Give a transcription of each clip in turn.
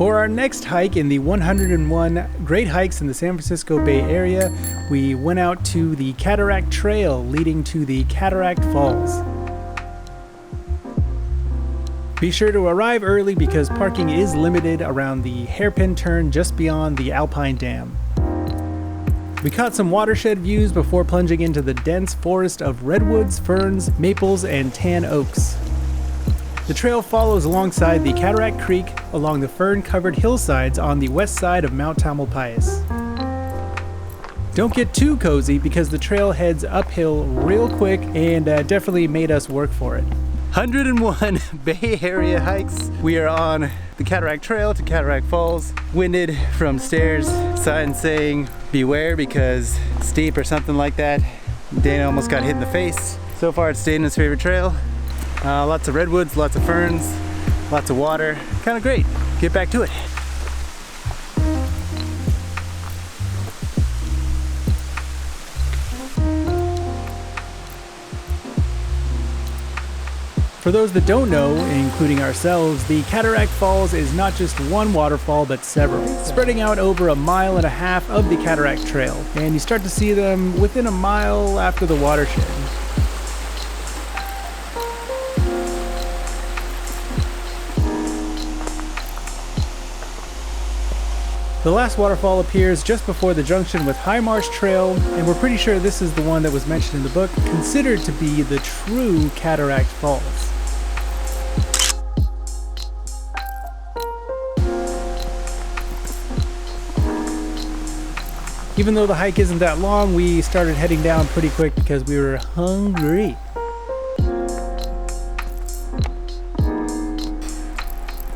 For our next hike in the 101 Great Hikes in the San Francisco Bay Area, we went out to the Cataract Trail leading to the Cataract Falls. Be sure to arrive early because parking is limited around the hairpin turn just beyond the Alpine Dam. We caught some watershed views before plunging into the dense forest of redwoods, ferns, maples, and tan oaks. The trail follows alongside the Cataract Creek along the fern-covered hillsides on the west side of Mount Tam. Don't get too cozy because the trail heads uphill real quick and definitely made us work for it. 101 Bay Area hikes. We are on the Cataract Trail to Cataract Falls. Winded from stairs, sign saying beware because steep or something like that. Dana almost got hit in the face. So far it's Dana's favorite trail. Lots of redwoods, lots of ferns, lots of water. Kind of great. Get back to it. For those that don't know, including ourselves, the Cataract Falls is not just one waterfall but several, spreading out over 1.5 miles of the Cataract Trail, and you start to see them within a mile after the watershed. The last waterfall appears just before the junction with High Marsh Trail, and we're pretty sure this is the one that was mentioned in the book, considered to be the true Cataract Falls. Even though the hike isn't that long, we started heading down pretty quick because we were hungry.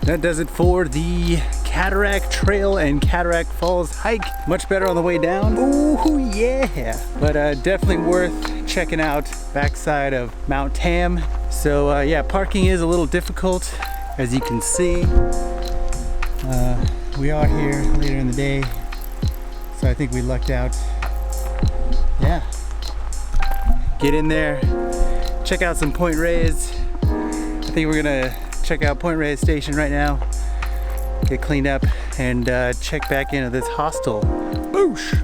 That does it for the Cataract Trail and Cataract Falls hike. Much better on the way down. Ooh, yeah. But definitely worth checking out backside of Mount Tam. So yeah, parking is a little difficult, as you can see. We are here later in the day, so I think we lucked out. Yeah. Get in there, check out some Point Reyes. I think we're gonna check out Point Reyes Station right now, get cleaned up, and check back into this hostel. Boosh!